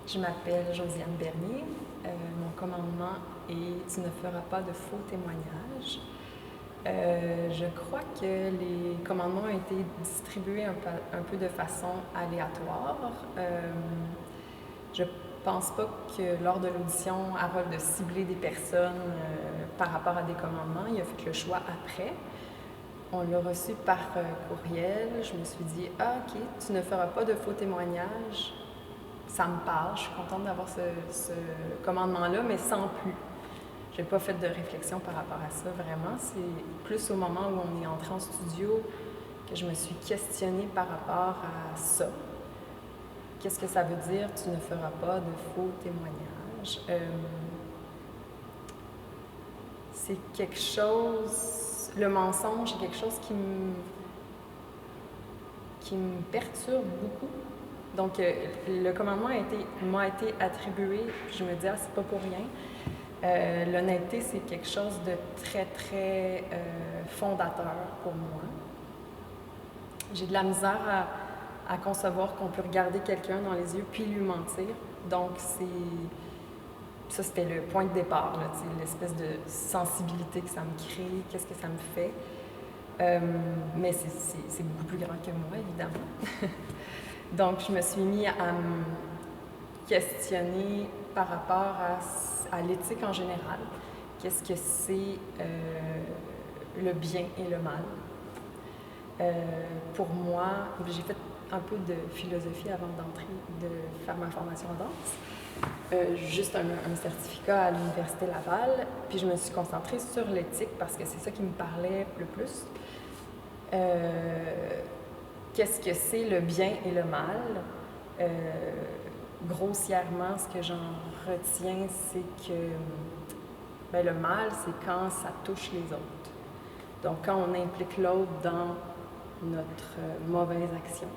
Je m'appelle Josiane Bernier. Mon commandement est « Tu ne feras pas de faux témoignages ». Je crois que les commandements ont été distribués un peu de façon aléatoire. Je pense pas que lors de l'audition, Harold a ciblé des personnes par rapport à des commandements. Il a fait le choix après. On l'a reçu par courriel. Je me suis dit « Ah, OK, tu ne feras pas de faux témoignages ». Ça me parle, je suis contente d'avoir ce commandement-là, mais sans plus. Je n'ai pas fait de réflexion par rapport à ça, vraiment. C'est plus au moment où on est entré en studio que je me suis questionnée par rapport à ça. Qu'est-ce que ça veut dire « tu ne feras pas de faux témoignages » C'est quelque chose... Le mensonge, c'est quelque chose qui me perturbe beaucoup. Donc, le commandement m'a été attribué, puis je me dis, c'est pas pour rien. L'honnêteté, c'est quelque chose de très, très fondateur pour moi. J'ai de la misère à concevoir qu'on peut regarder quelqu'un dans les yeux puis lui mentir. Donc, ça, c'était le point de départ, l'espèce de sensibilité que ça me crée, qu'est-ce que ça me fait. Mais c'est beaucoup plus grand que moi, évidemment. Donc, je me suis mis à me questionner par rapport à l'éthique en général. Qu'est-ce que c'est le bien et le mal? Pour moi, j'ai fait un peu de philosophie avant d'entrer, de faire ma formation en danse. Juste un certificat à l'Université Laval. Puis je me suis concentrée sur l'éthique parce que c'est ça qui me parlait le plus. Qu'est-ce que c'est le bien et le mal? Grossièrement, ce que j'en retiens, c'est que le mal, c'est quand ça touche les autres. Donc, quand on implique l'autre dans notre mauvaise action.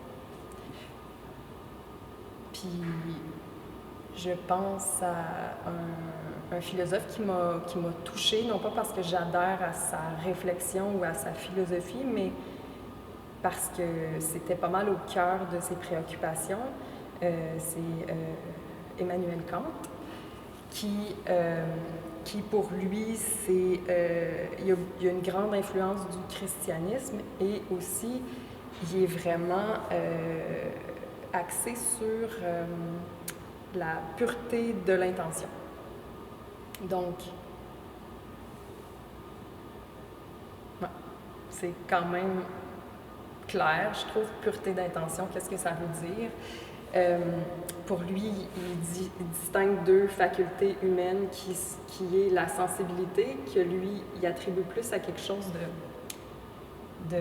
Puis, je pense à un philosophe qui m'a touchée, non pas parce que j'adhère à sa réflexion ou à sa philosophie, mais parce que c'était pas mal au cœur de ses préoccupations. C'est Emmanuel Kant, qui pour lui, il y a une grande influence du christianisme et aussi, il est vraiment axé sur la pureté de l'intention. Donc, c'est quand même clair, je trouve, pureté d'intention, qu'est-ce que ça veut dire? Pour lui, il distingue deux facultés humaines qui est la sensibilité, que lui, il attribue plus à quelque chose de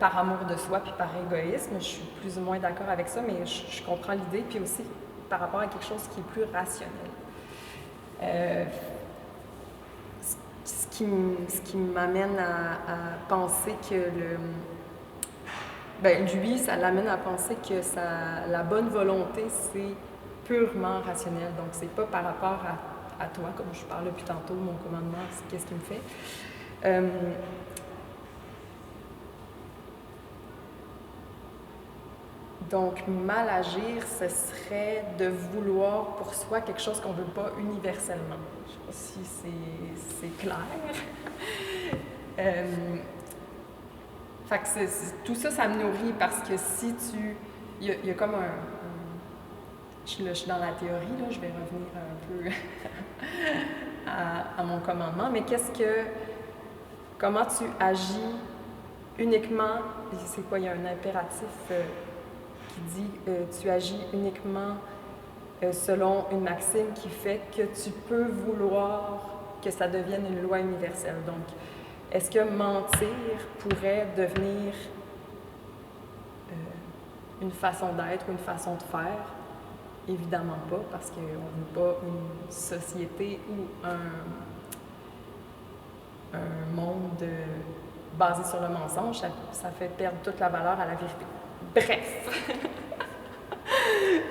par amour de soi puis par égoïsme. Je suis plus ou moins d'accord avec ça, mais je comprends l'idée, puis aussi par rapport à quelque chose qui est plus rationnel. Ce qui m'amène à penser que lui, ça l'amène à penser que la bonne volonté, c'est purement rationnel. Donc, c'est pas par rapport à toi, comme je parlais depuis tantôt, mon commandement, c'est qu'est-ce qui me fait. Donc, mal agir, ce serait de vouloir pour soi quelque chose qu'on ne veut pas universellement. Je ne sais pas si c'est clair. Fait que tout ça, ça me nourrit parce que si tu... Il y a comme je suis dans la théorie, là, je vais revenir un peu à mon commandement, mais comment tu agis uniquement, c'est quoi, il y a un impératif qui dit tu agis uniquement selon une maxime qui fait que tu peux vouloir que ça devienne une loi universelle. Donc, est-ce que mentir pourrait devenir une façon d'être ou une façon de faire? Évidemment pas, parce qu'on ne veut pas une société ou un monde basé sur le mensonge. Ça fait perdre toute la valeur à la vérité. Bref!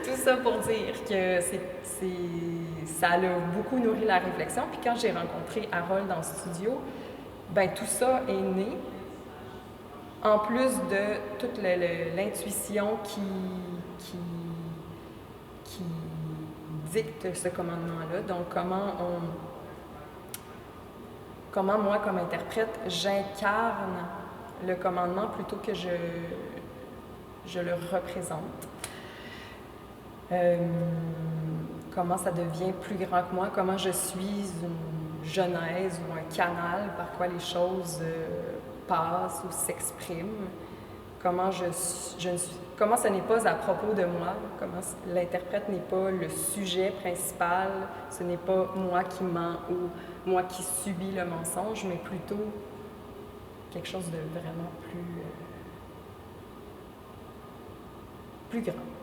Tout ça pour dire que ça a beaucoup nourri la réflexion. Puis quand j'ai rencontré Harold dans le studio, tout ça est né, en plus de toute l'intuition qui dicte ce commandement-là. Donc, comment moi, comme interprète, j'incarne le commandement plutôt que je le représente. Comment ça devient plus grand que moi, comment je suis une genèse ou un canal par quoi les choses passent ou s'expriment, comment comment ce n'est pas à propos de moi, comment l'interprète n'est pas le sujet principal, ce n'est pas moi qui ment ou moi qui subis le mensonge, mais plutôt quelque chose de vraiment plus grand.